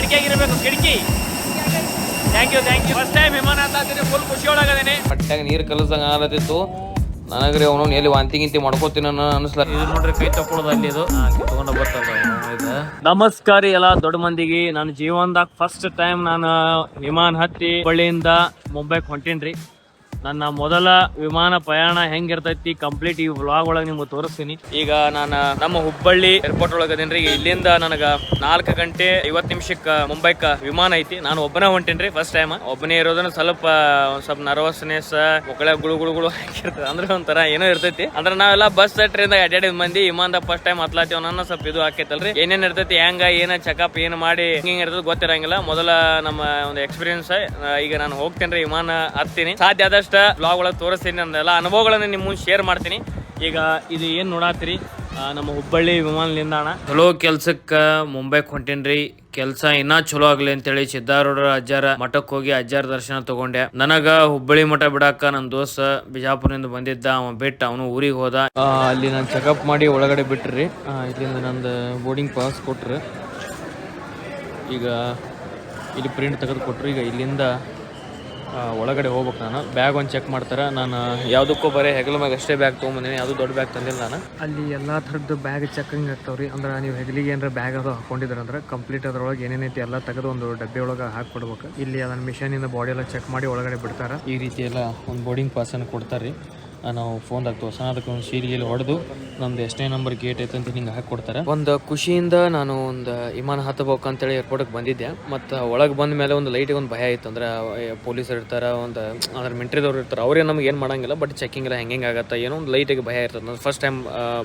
ಕಿಟಕಿಯಾಗಿರ್ಬೇಕು ಕಿಟಕಿ. Thank you first time ವಿಮಾನ ಹತ್ತೀನಿ, ಫುಲ್ ಖುಷಿ ಒಳಗದೇನೆ. ಹೊಟ್ಟೆಗೆ ನೀರು ಕಲಸಂಗ ಆಗತ್ತಿತ್ತು ನನಗ್ರಿ. ಅವನು ಎಲ್ಲಿ ವಾಂತಿ ಗಿಂತಿ ಮಾಡ್ಕೋತೀನಿ ಅನ್ಸ್ಲ. ಇದು ನೋಡ್ರಿ ಕೈ ತಕೊಳ್ಳೋದು ಅಲ್ಲಿ ಇದು ತಗೊಂಡ ಬರ್ತಲ್ಲ. ನಮಸ್ಕಾರ ಎಲ್ಲ ದೊಡ್ಡ ಮಂದಿಗೆ. ನಾನು ಜೀವನದಾಗ ಫಸ್ಟ್ ಟೈಮ್ ನಾನು ವಿಮಾನ ಹತ್ತಿ ಹುಬ್ಬಳ್ಳಿಯಿಂದ ಮುಂಬೈಗೆ ಹೊಂಟೀನ್ರಿ. ನನ್ನ ಮೊದಲ ವಿಮಾನ ಪ್ರಯಾಣ ಹೆಂಗಿರ್ತೈತಿ ಕಂಪ್ಲೀಟ್ ಈ ವ್ಲಾಗ್ ಒಳಗೆ ನಿಮ್ಗೆ ತೋರಿಸ್ತೀನಿ. ಈಗ ನಾನು ನಮ್ಮ ಹುಬ್ಬಳ್ಳಿ ಏರ್ಪೋರ್ಟ್ ಒಳಗದೇನ್ರಿ. ಇಲ್ಲಿಂದ ನನಗ 4 ಗಂಟೆ 50 ನಿಮಿಷಕ್ಕೆ ಮುಂಬೈಕ ವಿಮಾನ ಐತಿ. ನಾನು ಒಬ್ಬನೇ ಹೊಂಟೇನ್ರಿ ಫಸ್ಟ್ ಟೈಮ್. ಒಬ್ಬನೇ ಇರೋದನ್ನ ಸ್ವಲ್ಪ ನರ್ವಸ್ನೆಸ್ ಒಕ್ಕಳೆ ಗುಳು ಹಾಕಿರ್ತದೆ. ಅಂದ್ರೆ ಒಂಥರ ಏನೋ ಇರ್ತೈತಿ. ಅಂದ್ರೆ ನಾವೆಲ್ಲ ಬಸ್ ಟ್ರೈನ್ ಅಡ್ಡಾಡಿದ ಮಂದಿ ವಿಮಾನದಾಗ ಫಸ್ಟ್ ಟೈಮ್ ಹತ್ಲಾತೀವಿ ನನ್ನ ಸ್ವಲ್ಪ ಇದು ಆಕೈತಲ್ರಿ. ಏನೇನ್ ಇರ್ತೈತಿ ಹೆಂಗ ಏನ ಚೆಕಪ್ ಏನ್ ಮಾಡಿ ಹಿಂಗ ಇರ್ತದ ಗೊತ್ತಿರಂಗಿಲ್ಲ. ಮೊದಲ ನಮ್ಮ ಒಂದು ಎಕ್ಸ್ಪೀರಿಯನ್ಸ್. ಈಗ ನಾನು ಹೋಗ್ತೇನ್ರಿ ವಿಮಾನ ಹತ್ತೀನಿ. ಸಾಧ್ಯ ಆದಷ್ಟು ಬ್ಲಾಗ್ ಒಳಗೆ ತೋರಿಸ್ತೀನಿ. ನಂದೆಲ್ಲ ಅನುಭವಗಳನ್ನ ನಿಮ್ಮ ಮುಂದೆ ಶೇರ್ ಮಾಡ್ತೀನಿ. ಈಗ ಇದು ಏನ್ ನೋಡಾತ್ರಿ ನಮ್ಮ ಹುಬ್ಬಳ್ಳಿ ವಿಮಾನ ನಿಲ್ದಾಣ. ಚಲೋ ಕೆಲ್ಸಕ್ಕೆ ಮುಂಬೈಕ್ ಹೊಂಟೇನ್ರಿ. ಕೆಲ್ಸ ಇನ್ನ ಚಲೋ ಆಗ್ಲಿ ಅಂತೇಳಿ ಸಿದ್ದಾರೂಢ ಅಜ್ಜಾರ ಮಠಕ್ಕೆ ಹೋಗಿ ಅಜ್ಜಾರ ದರ್ಶನ ತಗೊಂಡೆ. ನನಗ ಹುಬ್ಬಳ್ಳಿ ಮಠ ಬಿಡಾಕ ನನ್ನ ದೋಸ್ತ ಬಿಜಾಪುರದಿಂದ ಬಂದಿದ್ದ. ಅವ ಬಿಟ್ಟು ಅವನು ಊರಿಗೆ ಹೋದ. ಅಲ್ಲಿ ನಾನು ಚೆಕಪ್ ಮಾಡಿ ಒಳಗಡೆ ಬಿಟ್ರಿ. ಇಲ್ಲಿಂದ ನಂದು ಬೋರ್ಡಿಂಗ್ ಪಾಸ್ ಕೊಟ್ರು. ಈಗ ಇಲ್ಲಿ ಪ್ರಿಂಟ್ ತೆಗೆದು ಕೊಟ್ರು. ಈಗ ಇಲ್ಲಿಂದ ಒಳಗಡೆ ಹೋಗ್ಬೇಕು. ನಾನು ಬ್ಯಾಗ್ ಒಂದು ಚೆಕ್ ಮಾಡ್ತಾರೆ. ನಾನು ಯಾವುದಕ್ಕೂ ಬರೀ ಹೆಗಲ ಮ್ಯಾಗ ಅಷ್ಟೇ ಬ್ಯಾಗ್ ತೊಗೊಂಬಂದಿನಿ. ಯಾವುದು ದೊಡ್ಡ ಬ್ಯಾಗ್ ತಂದಿಲ್ಲ ನಾನು. ಅಲ್ಲಿ ಎಲ್ಲ ಥರದ್ದು ಬ್ಯಾಗ್ ಚೆಕಿಂಗ್ ಆಗ್ತಾವ್ರಿ. ಅಂದ್ರೆ ನೀವು ಹೆಗಲಿಗೆ ಏನಾರ ಬ್ಯಾಗ್ ಅದು ಹಾಕೊಂಡಿದ್ರೆ ಅಂದ್ರೆ ಕಂಪ್ಲೀಟ್ ಅದ್ರೊಳಗೆ ಏನೇನೈತಿ ಎಲ್ಲ ತೆಗೆದು ಒಂದು ಡಬ್ಬೆ ಒಳಗೆ ಹಾಕ್ಬಿಡ್ಬೇಕು. ಇಲ್ಲಿ ಅದನ್ನ ಮಿಷನಿಂದ ಬಾಡಿ ಎಲ್ಲ ಚೆಕ್ ಮಾಡಿ ಒಳಗಡೆ ಬಿಡ್ತಾರೆ. ಈ ರೀತಿ ಎಲ್ಲ ಒಂದು ಬೋರ್ಡಿಂಗ್ ಪಾಸನ್ನು ಕೊಡ್ತಾರೆ. ನಾವು ಫೋನ್ದಾಗ ತೋರ್ಸೋಣ. ಅದಕ್ಕೆ ಒಂದು ಸೀರಿಯಲ್ ಹೊಡೆದು ನಮ್ದು ಎಷ್ಟೇ ನಂಬರ್ ಗೇಟ್ ಐತೆ ಅಂತ ಹಿಂಗೆ ಹಾಕಿ ಒಂದು ಖುಷಿಯಿಂದ ನಾನು ಒಂದು ವಿಮಾನ ಹತ್ತಬೇಕು ಅಂತೇಳಿ ಏರ್ಪೋರ್ಟ್ಗೆ ಬಂದಿದ್ದೆ. ಮತ್ತು ಒಳಗೆ ಬಂದ ಮೇಲೆ ಒಂದು ಲೈಟಿಗೆ ಒಂದು ಭಯ ಇತ್ತು. ಅಂದ್ರೆ ಪೊಲೀಸರು ಇರ್ತಾರೆ, ಒಂದು ಅಂದ್ರೆ ಮಿಲಿಟರಿದವ್ರು ಇರ್ತಾರೆ. ಅವ್ರೇ ನಮ್ಗೆ ಏನು ಮಾಡಂಗಿಲ್ಲ. ಬಟ್ ಚೆಕಿಂಗ್ ಎಲ್ಲ ಹೆಂಗೆ ಆಗತ್ತೆ ಏನೋ ಒಂದು ಲೈಟಿಗೆ ಭಯ ಇರ್ತದೆ. ನಾನು ಫಸ್ಟ್ ಟೈಮ್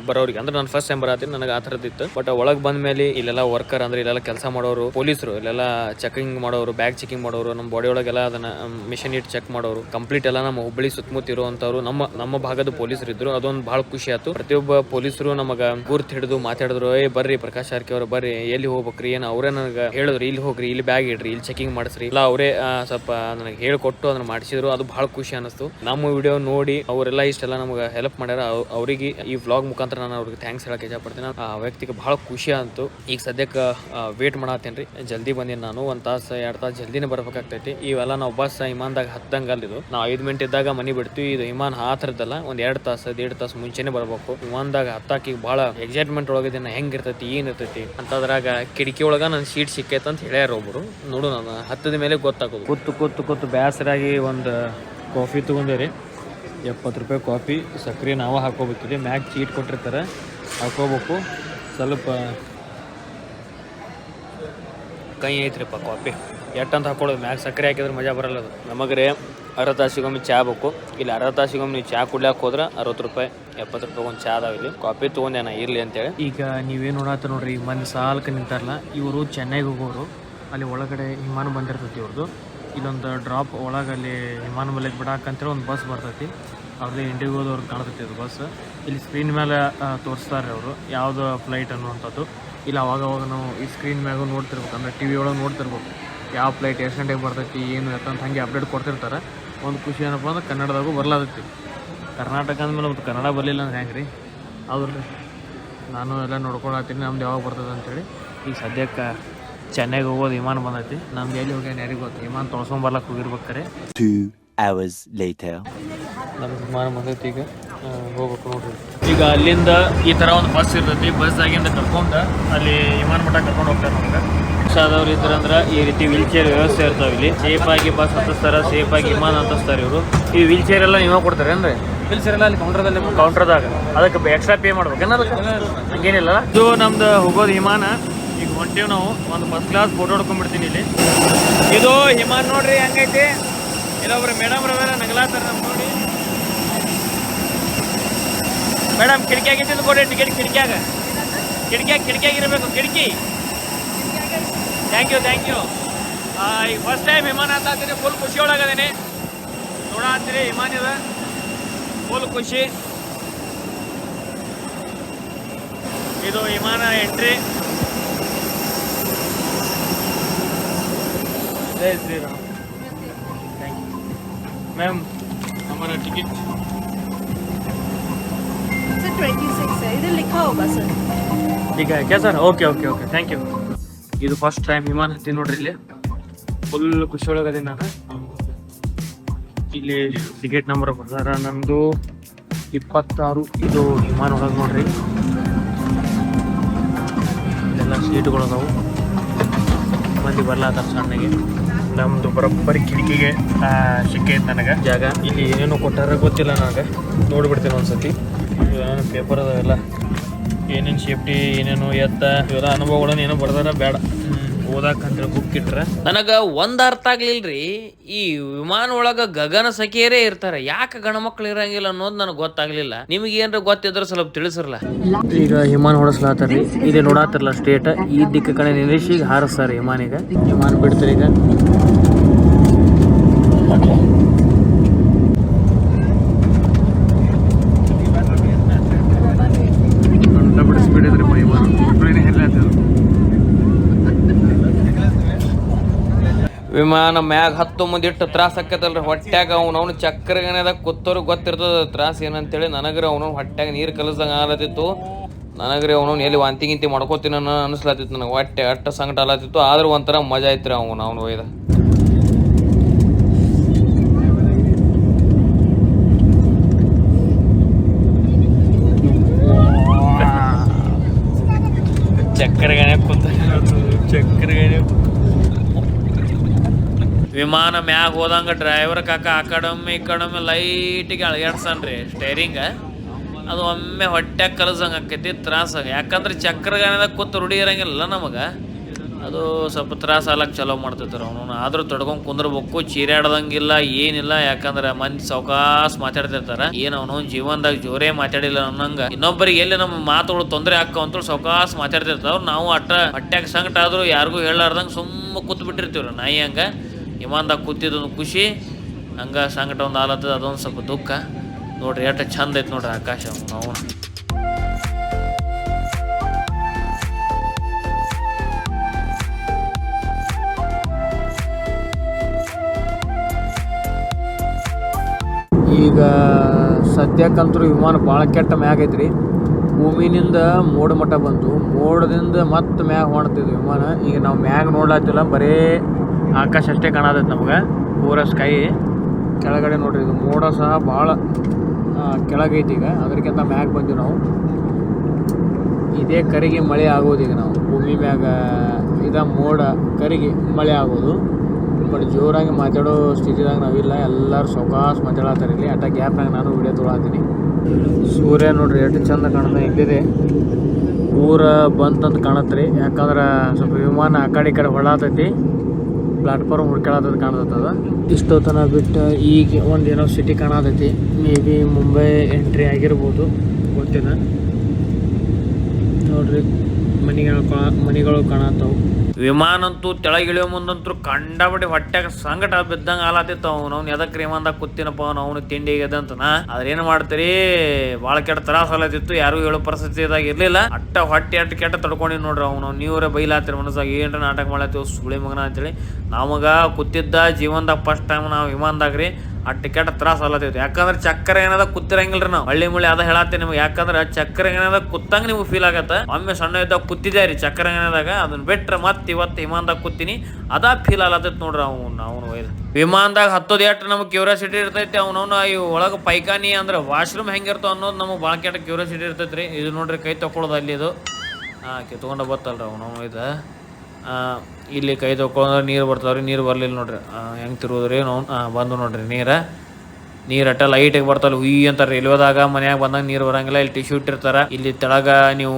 ಬರೋರಿಗೆ ಅಂದ್ರೆ ನಾನು ಫಸ್ಟ್ ಟೈಮ್ ಬರತ್ತೀನಿ. ನನಗೆ ಆ ಥರದ್ದಿತ್ತು. ಬಟ್ ಒಳಗೆ ಬಂದ ಮೇಲೆ ಇಲ್ಲೆಲ್ಲ ವರ್ಕರ್ ಅಂದ್ರೆ ಇಲ್ಲೆಲ್ಲ ಕೆಲಸ ಮಾಡೋರು ಪೊಲೀಸರು, ಇಲ್ಲೆಲ್ಲ ಚೆಕಿಂಗ್ ಮಾಡೋರು, ಬ್ಯಾಗ್ ಚೆಕಿಂಗ್ ಮಾಡೋರು, ನಮ್ಮ ಬಾಡಿ ಒಳಗೆಲ್ಲ ಅದನ್ನ ಮಿಷನ್ ಇಟ್ಟು ಚೆಕ್ ಮಾಡೋರು ಕಂಪ್ಲೀಟ್ ಎಲ್ಲ ನಮ್ಮ ಹುಬ್ಬಳ್ಳಿ ಸುತ್ತಮುತ್ತ ಇರುವಂಥವ್ರು ನಮ್ಮ ಭಾಗದ ಪೊಲೀಸರು ಇದ್ರು. ಅದೊಂದು ಬಹಳ ಖುಷಿ ಆಯ್ತು. ಪ್ರತಿಯೊಬ್ಬ ಪೊಲೀಸರು ನಮಗ ಗುರ್ತು ಹಿಡಿದು ಮಾತಾಡಿದ್ರು. ಬರ್ರಿ ಪ್ರಕಾಶ್ ಆರ್ಕೆ ಅವ್ರು ಬರ್ರಿ, ಎಲ್ಲಿ ಹೋಗ್ಬೇಕ್ರಿ ಏನು ಅವರೇ ನನಗೆ ಹೇಳಿದ್ರು. ಇಲ್ಲಿ ಹೋಗ್ರಿ, ಇಲ್ಲಿ ಬ್ಯಾಗ್ ಇಡ್ರಿ, ಇಲ್ಲಿ ಚೆಕಿಂಗ್ ಮಾಡಿಸ್ರಿ ಇಲ್ಲ ಅವರೇ ಸ್ವಲ್ಪ ನನಗೆ ಹೇಳ್ಕೊಟ್ಟು ಅದನ್ನ ಮಾಡಿಸಿದ್ರು. ಅದು ಬಹಳ ಖುಷಿ ಅನಿಸ್ತು. ನಮ್ಮ ವಿಡಿಯೋ ನೋಡಿ ಅವರೆಲ್ಲ ಇಷ್ಟೆಲ್ಲ ನಮ್ಗೆ ಹೆಲ್ಪ್ ಮಾಡ್ಯಾರ. ಅವರಿಗೆ ಈ ವ್ಲಾಗ್ ಮುಖಾಂತರ ನಾನು ಅವ್ರಿಗೆ ಥ್ಯಾಂಕ್ಸ್ ಹೇಳಕ್ಕೆ ಇಷ್ಟಪಡ್ತೀನಿ. ಆ ವ್ಯಕ್ತಿಗೆ ಬಹಳ ಖುಷಿ ಅಂತು. ಈಗ ಸದ್ಯಕ್ಕೆ ವೇಟ್ ಮಾಡತ್ತೇನ್ರಿ. ಜಲ್ದಿ ಬಂದೀನಿ ನಾನು. 1 ತಾಸು 2 ತಾಸು ಜಲ್ದಿನೇ ಬರ್ಬೇಕಾಗ್ತೈತಿ. ಇವೆಲ್ಲ ನಾವು ಬಸ್ ವಿಮಾನದಾಗ ಹತ್ತಂಗ ಅಲ್ಲಿದು ನಾವು 5 ಮಿನಿಟ್ ಇದ್ದಾಗ ಮನೆ ಬಿಡ್ತೀವಿ. ಇದು ವಿಮಾನ ಆ ಥರದ್ದಲ್ಲ. ಒಂದು 2 ತಾಸು 1.5 ತಾಸು ಮುಂಚೆನೆ ಬರ್ಬೇಕು. ವಿಮಾನದಾಗ ಹತ್ತಾಕಿ ಬಹಳ ಎಕ್ಸೈಟ್ಮೆಂಟ್ ಒಳಗಿದ್ದೇನೆ. ಹೆಂಗಿರ್ತೈತಿ ಏನಿರ್ತೈತಿ ಅಂತದ್ರಾಗ ಕಿಟಕಿ ಒಳಗ ನನ್ನ ಸೀಟ್ ಸಿಕ್ಕೈತೆ ಅಂತ ಹೇಳ್ಯಾರ ಒಬ್ರು. ನೋಡು ನಾನು ಹತ್ತದ ಮೇಲೆ ಗೊತ್ತಾಗೋದು. ಕೂತು ಬೇಸರಾಗಿ ಒಂದು ಕಾಫಿ ತೊಗೊಂಡೇರಿ. 70 ರೂಪಾಯಿ ಕಾಫಿ. ಸಕ್ಕರೆ ನಾವು ಹಾಕೋಬೇಕಿದೆ. ಮ್ಯಾಗ್ ಚೀಟ್ ಕೊಟ್ಟಿರ್ತಾರೆ, ಹಾಕೋಬೇಕು. ಸ್ವಲ್ಪ ಕೈ ಐತ್ರಿಪ್ಪ ಕಾಫಿ. ಎಟ್ಟಂತ ಹಾಕೊಳ್ಳೋದು. ಮ್ಯಾಗ ಸಕ್ಕರೆ ಹಾಕಿದ್ರೆ ಮಜಾ ಬರಲ್ಲ. ಅದು ನಮಗ್ರೆ ಅರ್ಧ ತಾಸಿಗೊಮ್ಮೆ ಚಹಾ ಬೇಕು. ಇಲ್ಲಿ ಅರ್ಧ ತಾಸಿಗೊಮ್ಮೆ ನೀವು ಚಹಾ ಕುಡ್ಲಾಕ ಹೋದ್ರೆ 60 ರೂಪಾಯಿ 70 ರೂಪಾಯಿ ಒಂದು ಚಹಾ ಅದಾವ. ಇಲ್ಲಿ ಕಾಫಿ ತೊಗೊಂಡೆ ನಾ ಇರಲಿ ಅಂತೇಳಿ. ಈಗ ನೀವೇನು ನೋಡತ್ತ ನೋಡ್ರಿ, ಮಂದಿ ಸಾಲಕ್ಕೆ ನಿಂತಾರಲ್ಲ ಇವರು ಚೆನ್ನೈಗೆ ಹೋಗೋರು. ಅಲ್ಲಿ ಒಳಗಡೆ ವಿಮಾನ ಬಂದಿರ್ತೈತಿ ಇವ್ರದ್ದು. ಇಲ್ಲೊಂದು ಡ್ರಾಪ್ ಒಳಗೆ ಅಲ್ಲಿ ವಿಮಾನ ಮೇಲೆ ಬಿಡಾಕಂತೇಳಿ ಒಂದು ಬಸ್ ಬರ್ತೈತಿ. ಅವ್ರದ್ದು ಇಂಡಿಗೋದವ್ರಿಗೆ ಕಾಣ್ತೈತಿ ಅದು ಬಸ್. ಇಲ್ಲಿ ಸ್ಕ್ರೀನ್ ಮೇಲೆ ತೋರಿಸ್ತಾರೆ ಅವರು ಯಾವುದು ಫ್ಲೈಟ್ ಅನ್ನುವಂಥದ್ದು. ಇಲ್ಲ ಅವಾಗ ನಾವು ಈ ಸ್ಕ್ರೀನ್ ಮ್ಯಾಗೂ ನೋಡ್ತಿರ್ಬೇಕು. ಅಂದ್ರೆ ಟಿ ವಿ ಒಳಗೆ ನೋಡ್ತಿರ್ಬೇಕು ಯಾವ ಫ್ಲೈಟ್ ಎಷ್ಟು ಗಂಟೆಗೆ ಬರ್ತೈತಿ ಏನು ಅಂತ ಹಾಗೆ ಅಪ್ಡೇಟ್ ಕೊಡ್ತಿರ್ತಾರೆ. ಒಂದು ಖುಷಿ ಏನಪ್ಪ ಅಂದ್ರೆ ಕನ್ನಡದಾಗೂ ಬರ್ಲಾದೈತಿ. ಕರ್ನಾಟಕ ಅಂದಮೇಲೆ ಮತ್ತು ಕನ್ನಡ ಬರಲಿಲ್ಲ ಅಂದ್ರೆ ಹೆಂಗೆ ರೀ? ಹೌದ್ರಿ. ನಾನು ಎಲ್ಲ ನೋಡ್ಕೊಳತ್ತೀನಿ ನಮ್ದು ಯಾವಾಗ ಬರ್ತದೆ ಅಂತೇಳಿ. ಈಗ ಸದ್ಯಕ್ಕೆ ಚೆನ್ನೈಗೆ ಹೋಗೋದು ವಿಮಾನ ಬಂದೈತಿ. ನಮ್ದು ಎಲ್ಲಿ ಹೋಗ್ಯಾನ ಯಾರಿಗೂ ಗೊತ್ತು. ವಿಮಾನ ತೊಳ್ಸ್ಕೊಂಬರ್ಲಕ್ಕೆ ಹೋಗಿರ್ಬೇಕಾರೆ 2 hours later ನಮ್ಗೆ ವಿಮಾನ ಬಂದೈತಿ. ಈಗ ಹೋಗ್ಬೇಕು ನೋಡ್ರಿ. ಈಗ ಅಲ್ಲಿಂದ ಈ ಥರ ಒಂದು ಬಸ್ ಇರ್ತೈತಿ. ಬಸ್ದಾಗಿಂದ ಕರ್ಕೊಂಡು ಅಲ್ಲಿ ವಿಮಾನ ಮಟ್ಟ ಕರ್ಕೊಂಡು ಹೋಗ್ತಾರೆ. ನಮ್ಗೆ ಆದವ್ರು ಇದ್ರಂದ್ರೆ ಈ ರೀತಿ ವೀಲ್ ಚೇರ್ ವ್ಯವಸ್ಥೆ ಇರ್ತಾವೆ. ಇಲ್ಲಿ ಸೇಫಾಗಿ ಬಸ್ ಹತ್ತಿಸ್ತಾರೆ, ಸೇಫಾಗಿ ವಿಮಾನ ಹತ್ತಿಸ್ತಾರೆ ಇವರು. ಈ ವೀಲ್ ಚೇರ್ ಎಲ್ಲ ನೀವೇ ಕೊಡ್ತಾರೆ ಅಂದ್ರೆ ವೀಲ್ ಚೇರ್ ಎಲ್ಲ ಅಲ್ಲಿ ಕೌಂಟರ್ದಾಗ ಅದಕ್ಕೆ ಎಕ್ಸ್ಟ್ರಾ ಪೇ ಮಾಡ್ಬೇಕೇನ? ಅದಕ್ಕೆ ಹಂಗೇನಿಲ್ಲ. ಇದು ನಮ್ದು ಹೋಗೋದು ವಿಮಾನ. ಈಗ ಹೊಂಟೇವು ನಾವು. ಒಂದು ಫಸ್ಟ್ ಕ್ಲಾಸ್ ಫೋಟೋ ಹೊಡ್ಕೊಂಡ್ಬಿಡ್ತೀನಿ ಇಲ್ಲಿ. ಇದು ವಿಮಾನ ನೋಡ್ರಿ ಹೆಂಗೈತಿ. ಇಲ್ಲೊಬ್ರು ಮೇಡಮ್ ರವರ ನಗಲಾತಾರೆ ನಮ್ಗೆ ನೋಡಿ. ಮೇಡಮ್ ಕಿಟಕಿಯಾಗಿದ್ದು ಕೊಡಿ ಟಿಕೆಟ್. ಕಿಟಕಿಯಾಗಿರ್ಬೇಕು ಕಿಟಕಿ. Thank you. ಈಗ ಫಸ್ಟ್ ಟೈಮ್ ವಿಮಾನ ಹತ್ತೀನಿ. ಫುಲ್ ಖುಷಿ ಒಳಗದೇನೆ. ನೋಡತ್ತೀರಿ ವಿಮಾನ ಇದೆ. ಫುಲ್ ಖುಷಿ. ಇದು ವಿಮಾನ ಎಂಟ್ರಿ. ಜೈ ಶ್ರೀರಾಮ್. Thank you ma'am. हमारा टिकट सर 26 है, इधर लिखा होगा सर. ठीक है क्या सर? Okay thank you. ಇದು ಫಸ್ಟ್ ಟೈಮ್ ವಿಮಾನ ಹತ್ತಿ ನೋಡ್ರಿ. ಇಲ್ಲಿ ಫುಲ್ ಖುಷಿ ಒಳಗದೆ ನಾನು. ಇಲ್ಲಿ ಟಿಕೆಟ್ ನಂಬರ್ ಬರ್ದಾರ ನಂದು 26. ಇದು ವಿಮಾನ ಒಳಗೆ ನೋಡ್ರಿ ಎಲ್ಲ ಸೀಟ್ಗಳು ಅದಾವು. ಮಂದಿ ಬರ್ಲಾತಾರ ಸಣ್ಣಗೆ. ನಮ್ದು ಬರೋಬ್ಬರಿ ಕಿಟಕಿಗೆ ಸಿಕ್ಕೈತೆ ನನಗೆ ಜಾಗ. ಇಲ್ಲಿ ಏನೇನೋ ಕೊಟ್ಟಾರ ಗೊತ್ತಿಲ್ಲ ನನಗೆ, ನೋಡ್ಬಿಡ್ತೇನೆ ಒಂದ್ಸತಿ. ಏನೇನು ಪೇಪರ್ ಅದಾವೆಲ್ಲ, ಏನೇನು ಸೇಫ್ಟಿ, ಏನೇನು ಎತ್ತ ಇವೆಲ್ಲ ಅನುಭವಗಳನ್ನ ಏನೋ ಬರ್ದಾರ ಬೇಡ ಓದಾಕಂತ ಬುಕ್ ಇಟ್ರ. ನನಗ ಒಂದ್ ಅರ್ಥ ಆಗ್ಲಿಲ್ರಿ, ಈ ವಿಮಾನ ಒಳಗ ಗಗನ ಸಖಿಯರೇ ಇರ್ತಾರ, ಯಾಕೆ ಗಣ ಮಕ್ಳು ಇರಂಗಿಲ್ಲ ಅನ್ನೋದು ನನಗೆ ಗೊತ್ತಾಗ್ಲಿಲ್ಲ. ನಿಮ್ಗೆ ಏನ್ರ ಗೊತ್ತಿದ್ರೆ ಸ್ವಲ್ಪ ತಿಳಿಸಿರಲ್ಲ. ಈಗ ವಿಮಾನ ಹೊಡಸ್ಲಾತಾರ್ರಿ, ಇಲ್ಲಿ ನೋಡಾತಿರಲ್ಲ ಸ್ಟೇಟ್, ಈ ದಿಕ್ಕ ಕಡೆ ನಿಲ್ಲಿಸಿ ಹಾರಿಸ್ತಾರ ವಿಮಾನಿಗ. ವಿಮಾನ ಬಿಡ್ತಾರ ಈಗ. ವಿಮಾನ ಮ್ಯಾಗ ಹತ್ತು ಮುಂದೆ ಇಟ್ಟು ತ್ರಾಸ ಆಕತ್ತಲ್ರಿ ಹೊಟ್ಯಾಗ. ಅವ್ನು ಚಕ್ರಗಣದಾಗ ಕೂತವ್ರಿಗೆ ಗೊತ್ತಿರ್ತದ ತ್ರಾಸ ಏನಂತೇಳಿ. ನನಗ್ರಿ ಅವನು ಹೊಟ್ಯಾಗ ನೀರು ಕಲಸ್ದಂಗ ಆಲತ್ತಿತ್ತು. ನನಗ್ರಿ ಅವನು ಎಲ್ಲಿ ವಾಂತಿ ಗಿಂತಿ ಮಾಡ್ಕೋತೀನಿ ಅನ್ನೋ ಅನಿಸ್ಲತ್ತಿತ್ತು ನನಗೆ. ಹೊಟ್ಟೆ ಅಟ್ಟ ಸಂಕಟ ಆಲತ್ತಿತ್ತು. ಆದ್ರೂ ಒಂಥರ ಮಜಾ ಐತ್ರಿ ಅವನು ಒಯ್ದ. ಚಕ್ರಗಣೆ ಕೂತ ಚಕ್ರಗಣೆ ವಿಮಾನ ಮ್ಯಾಗ ಹೋದಂಗ ಡ್ರೈವರ್ ಕಾಕ ಆ ಕಡೊಮ್ಮೆ ಈ ಕಡೊಮ್ಮೆ ಲೈಟಿಗೆ ಅಳಗಾಡ್ಸನ್ರಿ ಸ್ಟೇರಿಂಗ. ಅದು ಒಮ್ಮೆ ಹೊಟ್ಯಾಗ ಕಲಸಂಗೆ ಆಕೈತಿ, ತ್ರಾಸಾಗ. ಯಾಕಂದ್ರೆ ಚಕ್ರಗಾನದಾಗ ಕೂತು ರೂಢಿ ಇರಂಗಿಲ್ಲ ನಮಗೆ, ಅದು ಸ್ವಲ್ಪ ತ್ರಾಸ ಆಗ್ಲಕ್ಕೆ ಚಲೋ ಮಾಡ್ತಿರ್ತಾರೆ ಅವನು. ಆದ್ರೂ ತೊಡ್ಕೊಂಡು ಕುಂದ್ರಬೇಕು, ಚೀರಾಡ್ದಂಗಿಲ್ಲ ಏನಿಲ್ಲ. ಯಾಕಂದ್ರೆ ಮಂದಿ ಸಾವಕಾಶ ಮಾತಾಡ್ತಿರ್ತಾರ. ಏನು ಅವನು ಜೀವನದಾಗ ಜೋರೇ ಮಾತಾಡಿಲ್ಲ ಅನ್ನಂಗ, ಇನ್ನೊಬ್ಬರಿಗೆ ಎಲ್ಲಿ ನಮ್ಮ ಮಾತುಗಳು ತೊಂದರೆ ಹಾಕಂತ ಸಾವಕಾಶ ಮಾತಾಡ್ತಿರ್ತಾವ. ನಾವು ಅಟ್ಟ ಹೊಟ್ಯಾಗ ಸಂಕಟ ಆದ್ರೂ ಯಾರಿಗೂ ಹೇಳಾರ್ದಂಗೆ ಸುಮ್ಮ ಕೂತ್ ಬಿಟ್ಟಿರ್ತೀವ್ರಿ ನಾಯಿ ಹಂಗ. ವಿಮಾನದಾಗ ಕೂತಿದ್ದೊಂದು ಖುಷಿ, ಹಂಗ ಸಂಕಟ ಒಂದು ಆಲತ್ತದ, ಅದೊಂದು ಸ್ವಲ್ಪ ದುಃಖ. ನೋಡ್ರಿ ಎಷ್ಟು ಚಂದ ಐತೆ ನೋಡ್ರಿ ಆಕಾಶ. ನಾವು ಈಗ ಸದ್ಯಕ್ಕಂತೂ ವಿಮಾನ ಭಾಳ ಕೆಟ್ಟ ಮ್ಯಾಗ ಐತ್ರಿ. ಭೂಮಿನಿಂದ ಮೋಡ ಮಟ್ಟ ಬಂತು, ಮೋಡದಿಂದ ಮತ್ತೆ ಮ್ಯಾಗ ಹೊಣ್ತಿದ್ವಿ ವಿಮಾನ. ಈಗ ನಾವು ಮ್ಯಾಗ ನೋಡ್ಲಾತಿಲ್ಲ, ಬರೇ ಆಕಾಶ ಅಷ್ಟೇ ಕಾಣತೈತೆ ನಮ್ಗೆ, ಪೂರ ಸ್ಕೈ. ಕೆಳಗಡೆ ನೋಡ್ರಿ ಇದು ಮೋಡ ಸಹ ಭಾಳ ಕೆಳಗೈತಿ. ಈಗ ಅದಕ್ಕಿಂತ ಮ್ಯಾಗ ಬಂದ್ವಿ ನಾವು. ಇದೇ ಕರಿಗೆ ಮಳೆ ಆಗೋದು. ಈಗ ನಾವು ಭೂಮಿ ಮ್ಯಾಗ ಮೋಡ ಕರಿಗೆ ಮಳೆ ಆಗೋದು. ಬಟ್ ಜೋರಾಗಿ ಮಾತಾಡೋ ಸ್ಥಿತಿದಾಗ ನಾವಿಲ್ಲ, ಎಲ್ಲರೂ ಸಾವಕಾಶ ಮಾತಾಡತ್ತಾರೆ ಇಲ್ಲಿ. ಅಟ್ಟ ಗ್ಯಾಪ್ನಾಗ ನಾನು ವಿಡಿಯೋ ತೊಗೊಳತ್ತೀನಿ. ಸೂರ್ಯ ನೋಡ್ರಿ ಎಷ್ಟು ಚಂದ ಕಾಣ್ತಾ ಇಲ್ಲಿದೆ. ಊರ ಬಂತಂತ ಕಾಣತ್ರಿ. ಯಾಕಂದ್ರೆ ಸ್ವಲ್ಪ ವಿಮಾನ ಆ ಕಡೆ ಈ ಕಡೆ ಹೊಳಾತೈತಿ, ಪ್ಲಾಟ್ಫಾರ್ಮ್ ಹುಡ್ಕಾಳತ್ತದ ಕಾಣತದ. ಇಷ್ಟೊತ್ತನ ಬಿಟ್ಟು ಈಗ ಒಂದು ಏನೋ ಸಿಟಿ ಕಾಣತೈತಿ. ಮೇ ಬಿ ಮುಂಬೈ ಎಂಟ್ರಿ ಆಗಿರ್ಬೋದು, ಗೊತ್ತಿಲ್ಲ. ನೋಡ್ರಿ ಮನಿಗಳು ಕಾಣತ್ತವು. ವಿಮಾನ ಅಂತೂ ತೆಳಗಿಳಿಯೋ ಮುಂದಂತೂ ಕಂಡಬಡಿ ಹೊಟ್ಯಾಗ ಸಂಕಟ ಬಿದ್ದಂಗೆ ಆಲಾತಿತ್ತು. ಅವ್ನು ಎದಕ್ಕೆ ವಿಮಾನದಾಗ ಕೂತಿನಪ್ಪ ಅವನು ತಿಂಡಿ ಅಂತನ. ಆದ್ರೆ ಏನು ಮಾಡ್ತೀರಿ, ಭಾಳ ಕೆಟ್ಟ ತ್ರಾಸ ಆಲತ್ತಿತ್ತು. ಯಾರು ಹೇಳೋ ಪರಿಸ್ಥಿತಿದಾಗ ಇರ್ಲಿಲ್ಲ. ಅಟ್ಟ ಹೊಟ್ಟೆ ಅಟ್ಟು ಕೆಟ್ಟ ತಡ್ಕೊಂಡಿನಿ ನೋಡ್ರಿ. ಅವನು ನೀವರೇ ಬೈಲಾತಿರಿ ಮನಸ್ಸಾಗ, ಏನ್ರ ನಾಟಕ ಮಾಡತ್ತೀವಿ ಸುಳಿ ಮಗನ ಅಂತೇಳಿ. ನಮಗ ಕೂತಿದ್ದ ಜೀವನದಾಗ ಫಸ್ಟ್ ಟೈಮ್ ನಾವು ವಿಮಾನದಾಗ್ರಿ ಅಟ್ಟು ಕೆಟ್ಟ ತ್ರಾಸ ಆಲತ್ತೈತಿ. ಯಾಕಂದ್ರೆ ಚಕ್ರ ಏನದ ಕೂತಿರಂಗಿಲ್ರಿ ನಾವು. ಹಳ್ಳಿ ಮುಳ್ಳಿ ಅದ ಹೇಳತ್ತೆ ನಿಮ್ಗೆ. ಯಾಕಂದ್ರೆ ಚಕ್ರ ಏನದ ಕೂತಂಗ ನಿಮ್ಗೆ ಫೀಲ್ ಆಗತ್ತ. ಒಮ್ಮೆ ಸಣ್ಣ ಇದ್ದಾಗ ಕೂತಿದ್ದೆ ರೀ ಚಕ್ರ ಏನದಾಗ, ಅದನ್ನ ಬಿಟ್ರೆ ಮತ್ತೆ ಇವತ್ತು ವಿಮಾನದಾಗ ಕೂತೀನಿ, ಅದ ಫೀಲ್ ಆಲತ್ತೈತಿ ನೋಡ್ರಿ. ಅವನು ಒಯ್ದ ವಿಮಾನದಾಗ ಹತ್ತೋದು ಎಷ್ಟು ನಮ್ಗೆ ಕ್ಯೂರಿಯಾಸಿಟಿ ಇರ್ತೈತಿ. ಅವನವನು ಈ ಒಳಗೆ ಪೈಖಾನಿ ಅಂದ್ರೆ ವಾಶ್ರೂಮ್ ಹೆಂಗಿರ್ತಾವ ಅನ್ನೋದು ನಮಗೆ ಭಾಳ ಕೆಟ್ಟ ಕ್ಯೂರಿಯಾಸಿಟಿ ಇರ್ತೈತಿ ರೀ. ಇದು ನೋಡ್ರಿ ಕೈ ತಗೊಳ್ಳೋದು ಅಲ್ಲಿ, ಇದು ಕಿತ್ಕೊಂಡು ಬತ್ತಲ್ರಿ ಅವನು ಇದು. ಇಲ್ಲಿ ಕೈ ತೊಗೊಂಡ್ರೆ ನೀರು ಬರ್ತಾವ್ರಿ, ನೀರು ಬರಲಿಲ್ಲ ನೋಡ್ರಿ. ಹೆಂಗೆ ತಿರುವುದ್ರಿ ನಾವು ಬಂದು ನೋಡ್ರಿ ನೀರು ಅಟ್ಟ ಲೈಟಿಗೆ ಬರ್ತಾವಲ್ಲ ಹುಯ್ ಅಂತಾರೆ. ರೈಲ್ವೆದಾಗ ಮನ್ಯಾಗ ಬಂದಾಗ ನೀರು ಬರಂಗಿಲ್ಲ. ಇಲ್ಲಿ ಟಿಶ್ಯೂ ಇಟ್ಟಿರ್ತಾರ. ಇಲ್ಲಿ ತೆಳಗ ನೀವು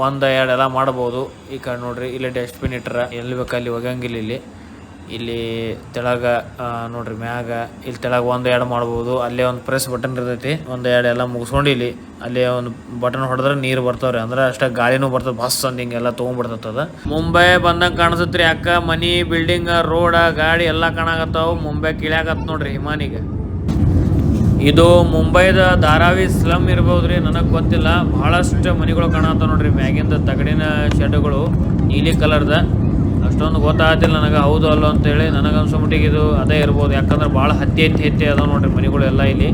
1-2 ಎಲ್ಲ ಮಾಡ್ಬೋದು. ಈ ಕಡೆ ನೋಡ್ರಿ ಇಲ್ಲಿ ಡಸ್ಟ್ಬಿನ್ ಇಟ್ಟರ, ಎಲ್ಲಿ ಬೇಕಲ್ಲಿ ಒಗಂಗಿಲ್ಲ. ಇಲ್ಲಿ ತೆಳಗ ನೋಡ್ರಿ ಮ್ಯಾಗ ಇಲ್ಲಿ ತೆಳಗ 1-2 ಮಾಡ್ಬೋದು. ಅಲ್ಲೇ ಒಂದು ಪ್ರೆಸ್ ಬಟನ್ ಇರ್ತೈತಿ. 1-2 ಎಲ್ಲ ಮುಗಿಸ್ಕೊಂಡು ಇಲ್ಲಿ ಅಲ್ಲೇ ಒಂದು ಬಟನ್ ಹೊಡೆದ್ರೆ ನೀರು ಬರ್ತಾವ್ರಿ. ಅಂದ್ರೆ ಅಷ್ಟೇ ಗಾಳಿನೂ ಬರ್ತದೆ, ಬಸ್ ಅಂದ್ ಹಿಂಗೆಲ್ಲ ತೊಗೊಂಡ್ಬಿಡ್ತದ. ಮುಂಬೈ ಬಂದಂಗೆ ಕಾಣಿಸತ್ರಿ. ಯಾಕ ಮನಿ ಬಿಲ್ಡಿಂಗ್ ರೋಡ ಗಾಡಿ ಎಲ್ಲ ಕಾಣಾಕತ್ತಾವ. ಮುಂಬೈ ಕಿಳ್ಯಾಕತ್ ನೋಡ್ರಿ ಹಿಮಾನಿಗೆ. ಇದು ಮುಂಬೈದ ಧಾರಾವಿ ಸ್ಲಮ್ ಇರ್ಬೋದ್ರಿ, ನನಗೆ ಗೊತ್ತಿಲ್ಲ. ಬಹಳಷ್ಟು ಮನಿಗಳು ಕಾಣತ್ತಾವ ನೋಡ್ರಿ. ಮ್ಯಾಗಿಂದ ತಗಡಿನ ಶೆಡ್ಗಳು ನೀಲಿ ಕಲರ್ದ. ಅಷ್ಟೊಂದು ಗೊತ್ತಾಗತ್ತಿಲ್ಲ ನನಗೆ ಹೌದು ಅಲ್ಲೋ ಅಂತೇಳಿ. ನನಗನ್ಸೋಮಟ್ಟಿಗೆ ಇದು ಅದೇ ಇರ್ಬೋದು. ಯಾಕಂದ್ರೆ ಭಾಳ ಹತ್ತಿ ಅದಾವ ನೋಡ್ರಿ ಮನಿಗಳು ಎಲ್ಲ ಇಲ್ಲಿ.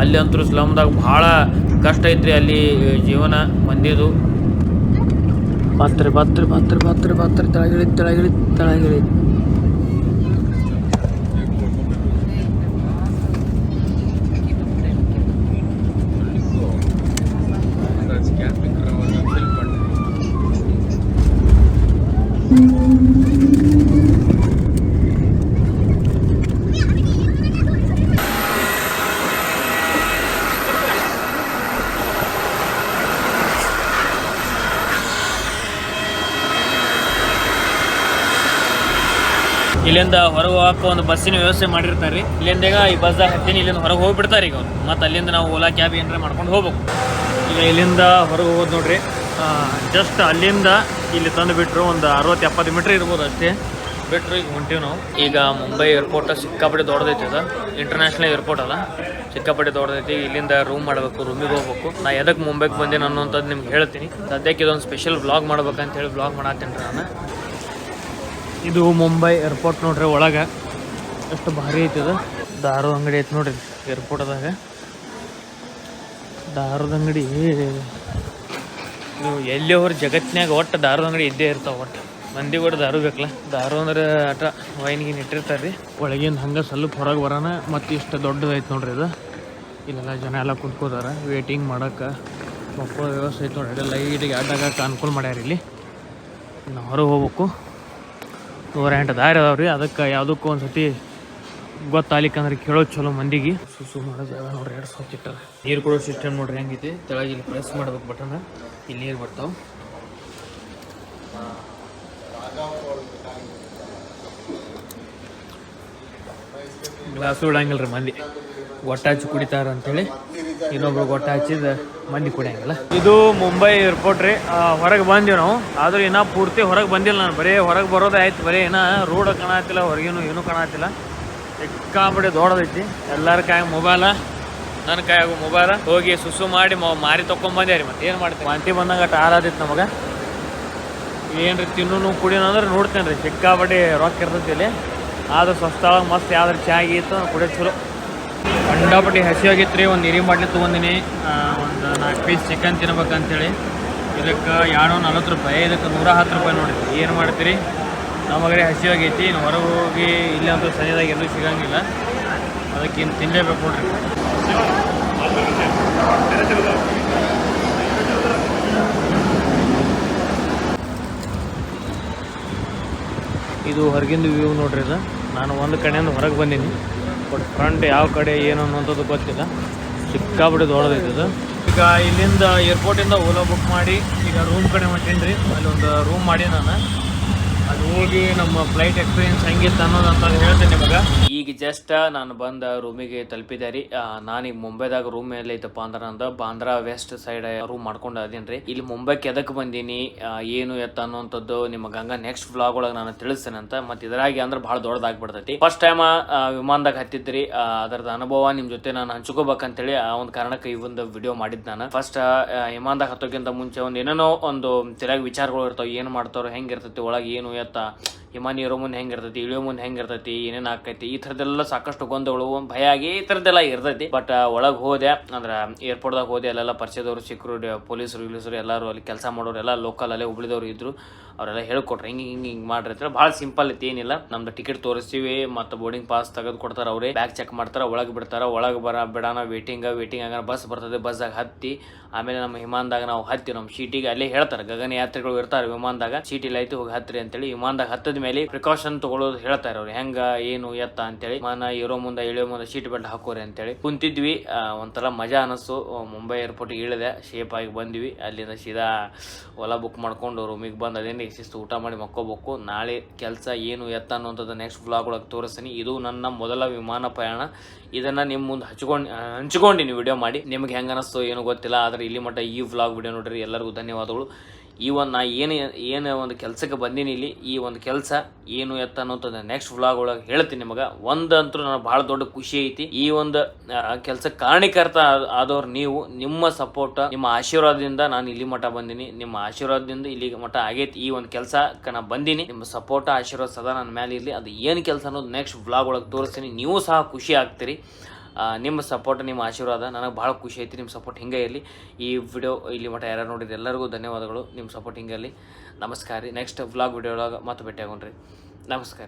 ಅಲ್ಲಿ ಅಂತೂ ಸ್ಲಮ್ದಾಗ ಭಾಳ ಕಷ್ಟ ಐತ್ರಿ ಅಲ್ಲಿ ಜೀವನ ಮಂದಿದು. ಬಾತ್ರಿ ತೆಳಗಿಳಿ ಇಲ್ಲಿಂದ ಹೊರಗೆ ಹೋಗಕ್ಕೆ ಒಂದು ಬಸ್ಸಿನ ವ್ಯವಸ್ಥೆ ಮಾಡಿರ್ತಾರೆ ರೀ. ಇಲ್ಲಿಂದ ಈಗ ಈ ಬಸ್ದಾಗ ಹತ್ತೀನಿ, ಇಲ್ಲಿಂದ ಹೊರಗೆ ಹೋಗ್ಬಿಡ್ತಾರೆ ಈಗ ಅವ್ರು. ಮತ್ತು ಅಲ್ಲಿಂದ ನಾವು ಓಲಾ ಕ್ಯಾಬ್ ಏನಾರ ಮಾಡ್ಕೊಂಡು ಹೋಗ್ಬೇಕು. ಈಗ ಇಲ್ಲಿಂದ ಹೊರಗೆ ಹೋಗೋದು ನೋಡ್ರಿ, ಜಸ್ಟ್ ಅಲ್ಲಿಂದ ಇಲ್ಲಿ ತಂದು ಬಿಟ್ಟರು ಒಂದು 60-70 ಮೀಟ್ರ್ ಇರ್ಬೋದು ಅಷ್ಟೇ ಬಿಟ್ಟರು. ಈಗ ಹೊಂಟೀವಿ ನಾವು. ಈಗ ಮುಂಬೈ ಏರ್ಪೋರ್ಟ್ ಸಿಕ್ಕಾಪಟ್ಟೆ ದೊಡ್ಡದೈತಿ, ಅದು ಇಂಟರ್ನ್ಯಾಷನಲ್ ಏರ್ಪೋರ್ಟ್ ಅದ, ಸಿಕ್ಕಾಪಟ್ಟೆ ದೊಡ್ಡದೈತಿ. ಇಲ್ಲಿಂದ ರೂಮ್ ಮಾಡಬೇಕು, ರೂಮಿಗೆ ಹೋಗ್ಬೇಕು. ನಾ ಎದಕ್ಕೆ ಮುಂಬೈಗೆ ಬಂದೇನು ಅನ್ನೋಂಥದ್ದು ನಿಮ್ಗೆ ಹೇಳ್ತೀನಿ. ಸದ್ಯಕ್ಕೆ ಇದೊಂದು ಸ್ಪೆಷಲ್ ಬ್ಲಾಗ್ ಮಾಡ್ಬೇಕಂತ ಹೇಳಿ ಬ್ಲಾಗ್ ಮಾಡತ್ತೀನಿ ರೀ ನಾನು. ಇದು ಮುಂಬೈ ಏರ್ಪೋರ್ಟ್ ನೋಡ್ರಿ, ಒಳಗೆ ಎಷ್ಟು ಭಾರಿ ಐತಿ. ಅದು ದಾರದ ಅಂಗಡಿ ಐತಿ ನೋಡ್ರಿ ಏರ್ಪೋರ್ಟ್ದಾಗ. ದಾರದ ಅಂಗಡಿ ನೀವು ಎಲ್ಲಿ ಹೋಗ್ರಿ ಜಗತ್ತಿನಾಗ ಒಟ್ಟು ದಾರದ ಅಂಗಡಿ ಇದ್ದೇ ಇರ್ತಾವೆ. ಒಟ್ಟು ಮಂದಿ ಕೂಡ ದಾರು ಬೇಕಲ್ಲ. ದಾರು ಅಂದ್ರೆ ಆಟ ವೈನ್ಗಿನ್ ಇಟ್ಟಿರ್ತಾರೆ ರೀ. ಒಳಗಿಂದ ಹಂಗೆ ಸ್ವಲ್ಪ ಹೊರಗೆ ಬರೋಣ. ಮತ್ತು ಇಷ್ಟು ದೊಡ್ಡದೈತೆ ನೋಡ್ರಿ ಇದು. ಇಲ್ಲೆಲ್ಲ ಜನ ಎಲ್ಲ ಕುತ್ಕೋದಾರ ವೇಟಿಂಗ್ ಮಾಡೋಕೆ. ಮಕ್ಕಳ ವ್ಯವಸ್ಥೆ ಐತೆ ನೋಡ್ರಿ, ಲೈಟಿಗೆ ಅಡ್ಡಾಗಕ್ಕೆ ಅನುಕೂಲ ಮಾಡ್ಯಾರ. ಇಲ್ಲಿ ನಾವು ಹೊರಗೆ ಹೋಗ್ಬೇಕು. 108 ದಾರಿ ಅದಾವ್ರಿ. ಅದಕ್ಕೆ ಯಾವುದಕ್ಕೂ ಒಂದು ಸತಿ ಗೊತ್ತಾಗ್ಲಿಕ್ಕಂದ್ರೆ ಕೇಳೋದು ಚಲೋ ಮಂದಿಗೆ. ಸುಸು ಮಾಡೋ ಜಾಗ ನೋಡ್ರಿ, 2 ಸ್ವಚ್ಛ ಇಟ್ಟಾರೆ. ನೀರು ಕೊಡೋ ಸಿಸ್ಟಮ್ ನೋಡ್ರಿ ಹೆಂಗೈತಿ. ತೆಳಗೆ ಇಲ್ಲಿ ಪ್ರೆಸ್ ಮಾಡ್ಬೇಕು ಬಟನ್, ಇಲ್ಲಿ ನೀರು ಬರ್ತಾವೆ. ಗ್ಲಾಸು ಇಡಂಗಿಲ್ಲ ರೀ ಮಂದಿ, ಗೊಟ್ಟ ಹಚ್ಚಿ ಕುಡಿತಾರ ಅಂತೇಳಿ. ಇನ್ನೊಬ್ರು ಗೊಟ್ಟ ಹಚ್ಚಿದ ಮಂದಿ ಕುಡಿಯಂಗಿಲ್ಲ. ಇದು ಮುಂಬೈ ಏರ್ಪೋರ್ಟ್ ರೀ. ಹೊರಗೆ ಬಂದೀವಿ ನಾವು, ಆದರೂ ಇನ್ನೂ ಪೂರ್ತಿ ಹೊರಗೆ ಬಂದಿಲ್ಲ ನಾನು. ಬರೀ ಹೊರಗೆ ಬರೋದೇ ಆಯ್ತು. ಬರೀ ಇನ್ನೂ ರೋಡ್ ಕಾಣತ್ತಿಲ್ಲ, ಹೊರಗೇನು ಏನೂ ಕಾಣತ್ತಿಲ್ಲ. ಸಿಕ್ಕಾಪಟ್ಟೆ ದೊಡ್ಡದೈತಿ. ಎಲ್ಲರ ಕಾಯಾಗ ಮೊಬೈಲ, ನನ್ನ ಕಾಯಾಗ ಮೊಬೈಲ. ಹೋಗಿ ಸುಸು ಮಾಡಿ ಮಾರಿ ತೊಗೊಂಬಂದೇ ರೀ. ಮತ್ತೆ ಏನು ಮಾಡ್ತೀವಿ, ವಾಂತಿ ಬಂದಂಗೆ ಅಷ್ಟು ಆರಾದಿತ್ತು ನಮಗೆ. ಏನು ರೀ ತಿನ್ನೂ ಕುಡಿಯೋಣ ಅಂದ್ರೆ ನೋಡ್ತೇನೆ ರೀ. ಸಿಕ್ಕಾಪಟ್ಟೆ ರೊಕ್ಕ ಇರ್ತೈತಿ ಇಲ್ಲಿ. ಆದ್ರೆ ಸ್ವಸ್ಥಳಗೆ ಮಸ್ತ್ ಯಾವ್ದಾರು ಚಾಗಿ ಇತ್ತು ಕುಡಿಯೋದು ಚಲೋ. ಕಂಡಾಪಟ್ಟಿ ಹಸಿ ಆಗಿತ್ತು ರೀ. ಒಂದು ನೀರಿ ಬಾಟ್ಲಿ ತೊಗೊಂಡಿನಿ. ಒಂದು 4 ಪೀಸ್ ಚಿಕನ್ ತಿನ್ಬೇಕಂತೇಳಿ. ಇದಕ್ಕೆ 240 ರೂಪಾಯಿ, ಇದಕ್ಕೆ 110 ರೂಪಾಯಿ. ನೋಡಿ ಏನು ಮಾಡ್ತೀರಿ, ನಮಗರೆ ಹಸಿ ಆಗೈತಿ. ಇನ್ನು ಹೊರಗೆ ಹೋಗಿ ಇಲ್ಲಿ ಅಂತೂ ಸರಿಯಾಗಿ ಎಲ್ಲೂ ಸಿಗಂಗಿಲ್ಲ. ಅದಕ್ಕೆ ಇನ್ನು ತಿನ್ನಲೇಬೇಕು ನೋಡ್ರಿ. ಇದು ಹೊರಗಿಂದ ವ್ಯೂ ನೋಡ್ರಿ. ಇದು ನಾನು ಒಂದು ಕಡೆಯಿಂದ ಹೊರಗೆ ಬಂದೀನಿ, ಬಟ್ ಫ್ರಂಟ್ ಯಾವ ಕಡೆ ಏನು ಅನ್ನೋಂಥದ್ದು ಗೊತ್ತಿಲ್ಲ. ಸಿಕ್ಕಾಬಿಟ್ಟು ದೊಡ್ಡದೈತೆ ಇದು. ಈಗ ಇಲ್ಲಿಂದ ಏರ್ಪೋರ್ಟಿಂದ ಓಲಾ ಬುಕ್ ಮಾಡಿ ಈಗ ರೂಮ್ ಕಡೆ ಹೊಂಟೀನಿ ರೀ. ಅಲ್ಲಿ ಒಂದು ರೂಮ್ ಮಾಡಿ ನಾನು ಅದು ಹೋಗಿ ನಮ್ಮ ಫ್ಲೈಟ್ ಎಕ್ಸ್ಪೀರಿಯನ್ಸ್ ಹೆಂಗಿತ್ತು ಅನ್ನೋದಂತ ಹೇಳ್ತೇನೆ ನಿಮಗೆ. ಈಗ ಜಸ್ಟ್ ನಾನು ಬಂದ ರೂಮಿಗೆ ತಲುಪಿದೆ ರೀ. ನಾನೀಗ ಮುಂಬೈದಾಗ ರೂಮ್ ಎಲ್ಲ ಐತಪ್ಪ ಅಂದ್ರೆ ನಂದು ಬಾಂದ್ರಾ ವೆಸ್ಟ್ ಸೈಡ್ ರೂಮ್ ಮಾಡ್ಕೊಂಡು ಅದೀನಿ ರೀ. ಇಲ್ಲಿ ಮುಂಬೈಗೆ ಎದಕ್ಕೆ ಬಂದೀನಿ, ಏನು ಎತ್ತ ಅನ್ನೋಂಥದ್ದು ನಿಮಗೆ ಹಂಗ ನೆಕ್ಸ್ಟ್ ವ್ಲಾಗ್ ಒಳಗೆ ನಾನು ತಿಳಿಸ್ತೇನೆ ಅಂತ. ಮತ್ತೆ ಇದ್ರಾಗಿ ಅಂದ್ರೆ ಭಾಳ ದೊಡ್ಡದಾಗ್ಬಿಡ್ತೈತಿ. ಫಸ್ಟ್ ಟೈಮ್ ವಿಮಾನದಾಗ ಹತ್ತಿದ್ರಿ, ಅದರದ ಅನುಭವ ನಿಮ್ಮ ಜೊತೆ ನಾನು ಹಂಚ್ಕೋಬೇಕಂತೇಳಿ ಆ ಒಂದು ಕಾರಣಕ್ಕೆ ಈ ಒಂದು ವಿಡಿಯೋ ಮಾಡಿದ್ದು ನಾನು. ಫಸ್ಟ್ ವಿಮಾನದಾಗ ಹತ್ತೋಕ್ಕಿಂತ ಮುಂಚೆ ಒಂದು ಏನೇನೋ ಒಂದು ತಿರುಗಿ ವಿಚಾರಗಳು ಇರ್ತಾವೆ. ಏನು ಮಾಡ್ತಾರೋ, ಹೆಂಗಿರ್ತೈತಿ ಒಳಗೆ, ಏನು ಎತ್ತ ವಿಮಾನ ಇರೋ ಮುಂದೆ ಹೆಂಗಿರ್ತೈತಿ, ಇಳಿಯೋ ಮುಂದೆ ಹೆಂಗಿರ್ತೈತಿ, ಏನೇನು ಆಕೈತಿ, ಈ ಥರದ್ದೆಲ್ಲ ಸಾಕಷ್ಟು ಗೊಂದಗಳು, ಭಯ ಆಗಿ ಈ ಥರದ್ದೆಲ್ಲ ಇರ್ತೈತಿ. ಬಟ್ ಒಳಗೆ ಹೋದೆ ಅಂದ್ರೆ ಏರ್ಪೋರ್ಟ್ದಾಗ ಹೋದೆ, ಅಲ್ಲೆಲ್ಲ ಪರಿಚಯದವರು ಸಿಕ್ಕರು, ಪೊಲೀಸರು ಎಲ್ಲರೂ ಅಲ್ಲಿ ಕೆಲಸ ಮಾಡೋರು ಎಲ್ಲ ಲೋಕಲ್ ಅಲ್ಲೇ ಹುಬ್ಳಿದವ್ರು ಇದ್ರು. ಅವರೆಲ್ಲ ಹೇಳ್ಕೊಟ್ರು ಹಿಂಗೆ ಮಾಡ್ರಿ ಅಂತ. ಭಾಳ ಸಿಂಪಲ್ ಐತಿ, ಏನಿಲ್ಲ. ನಮ್ದು ಟಿಕೆಟ್ ತೋರಿಸ್ತೀವಿ ಮತ್ತು ಬೋರ್ಡಿಂಗ್ ಪಾಸ್ ತೆಗೆದು ಕೊಡ್ತಾರೆ ಅವರೇ. ಬ್ಯಾಗ್ ಚೆಕ್ ಮಾಡ್ತಾರೆ, ಒಳಗೆ ಬಿಡ್ತಾರೆ. ಒಳಗೆ ಬಿಡೋಣ ವೇಟಿಂಗ್ ಆಗ ಬಸ್ ಬರ್ತದೆ. ಬಸ್ದಾಗ ಹತ್ತಿ ಆಮೇಲೆ ನಮ್ಮ ವಿಮಾನದಾಗ ನಾವು ಹತ್ತಿ ನಮ್ಮ ಸೀಟಿಗೆ ಅಲ್ಲೇ ಹೇಳ್ತಾರೆ, ಗಗನ ಯಾತ್ರಿಗಳು ಇರ್ತಾರೆ ವಿಮಾನದಾಗ, ಸೀಟ್ ಇಲ್ಲ ಐತಿ ಹೋಗಿ ಹತ್ತಿರಿ ಅಂತೇಳಿ. ವಿಮಾನದಾಗ ಹತ್ತದ ಮೇಲೆ ಪ್ರಿಕಾಷನ್ ತಗೊಳ್ಳೋದು ಹೇಳ್ತಾರೆ ಅವ್ರು, ಹೆಂಗ ಏನು ಎತ್ತ ಅಂತೇಳಿ. ವಿಮಾನ ಇರೋ ಮುಂದೆ ಇಳಿಯೋ ಮುಂದೆ ಸೀಟ್ ಬೆಲ್ಟ್ ಹಾಕೋರಿ ಅಂತೇಳಿ ಕುಂತಿದ್ವಿ. ಒಂಥರ ಮಜಾ ಅನಿಸ್ತು. ಮುಂಬೈ ಏರ್ಪೋರ್ಟಿಗೆ ಇಳಿದೆ, ಶೇಪ್ ಆಗಿ ಬಂದ್ವಿ. ಅಲ್ಲಿಂದ ಸೀದಾ ಓಲಾ ಬುಕ್ ಮಾಡ್ಕೊಂಡು ರೂಮಿಗೆ ಬಂದು ಅದೇನು ಶಿಸ್ತು ಊಟ ಮಾಡಿ ಮಕ್ಕೋಬೇಕು. ನಾಳೆ ಕೆಲಸ ಏನು ಎತ್ತ ಅನ್ನೋಂಥದ್ದು ನೆಕ್ಸ್ಟ್ ವ್ಲಾಗ್ ಒಳಗೆ ತೋರಿಸ್ತೀನಿ. ಇದು ನನ್ನ ಮೊದಲ ವಿಮಾನ ಪ್ರಯಾಣ. ಇದನ್ನು ನಿಮ್ಮ ಮುಂದೆ ಹಂಚ್ಕೊಂಡಿನಿ ವಿಡಿಯೋ ಮಾಡಿ. ನಿಮ್ಗೆ ಹೆಂಗೆ ಅನಿಸ್ತು ಏನೋ ಗೊತ್ತಿಲ್ಲ, ಆದರೆ ಇಲ್ಲಿ ಮಟ್ಟ ಈ ವ್ಲಾಗ್ ವಿಡಿಯೋ ನೋಡ್ರಿ. ಎಲ್ಲರಿಗೂ ಧನ್ಯವಾದಗಳು. ಈ ಒಂದು ನಾ ಏನು ಒಂದು ಕೆಲಸಕ್ಕೆ ಬಂದೀನಿ ಇಲ್ಲಿ, ಈ ಒಂದು ಕೆಲಸ ಏನು ಎತ್ತ ಅನ್ನೋಂಥದ್ದು ನೆಕ್ಸ್ಟ್ ವ್ಲಾಗ್ ಒಳಗೆ ಹೇಳ್ತೀನಿ ನಿಮಗೆ. ಒಂದಂತೂ ನನಗೆ ಭಾಳ ದೊಡ್ಡ ಖುಷಿ ಐತಿ. ಈ ಒಂದು ಕೆಲಸಕ್ಕೆ ಕಾರಣೀಕರ್ತ ಆದವ್ರು ನೀವು, ನಿಮ್ಮ ಸಪೋರ್ಟ್, ನಿಮ್ಮ ಆಶೀರ್ವಾದದಿಂದ ನಾನು ಇಲ್ಲಿ ಮಟ್ಟ ಬಂದೀನಿ. ನಿಮ್ಮ ಆಶೀರ್ವಾದದಿಂದ ಇಲ್ಲಿ ಮಟ್ಟ ಆಗೈತಿ. ಈ ಒಂದು ಕೆಲಸಕ್ಕೆ ನಾನು ಬಂದೀನಿ. ನಿಮ್ಮ ಸಪೋರ್ಟ್ ಆಶೀರ್ವಾದ ಸದಾ ನನ್ನ ಮೇಲೆ ಇರಲಿ. ಅದು ಏನು ಕೆಲಸ ಅನ್ನೋದು ನೆಕ್ಸ್ಟ್ ವ್ಲಾಗ್ ಒಳಗೆ ತೋರಿಸ್ತೀನಿ. ನೀವು ಸಹ ಖುಷಿ ಆಗ್ತೀರಿ. ನಿಮ್ಮ ಸಪೋರ್ಟ್ ನಿಮ್ಮ ಆಶೀರ್ವಾದ ನನಗೆ ಭಾಳ ಖುಷಿ ಐತಿ. ನಿಮ್ಮ ಸಪೋರ್ಟ್ ಹಿಂಗೆ ಇರಲಿ. ಈ ವಿಡಿಯೋ ಇಲ್ಲಿ ಮಟ್ಟ ಯಾರು ನೋಡಿದ್ರೆ ಎಲ್ಲರಿಗೂ ಧನ್ಯವಾದಗಳು. ನಿಮ್ಮ ಸಪೋರ್ಟ್ ಹಿಂಗೆ ಇರಲಿ. ನಮಸ್ಕಾರ ರೀ. ನೆಕ್ಸ್ಟ್ ವ್ಲಾಗ್ ವಿಡಿಯೋ ಒಳಗೆ ಮತ್ತೆ ಭೇಟಿ ಆಗೋಣ್ರಿ. ನಮಸ್ಕಾರ.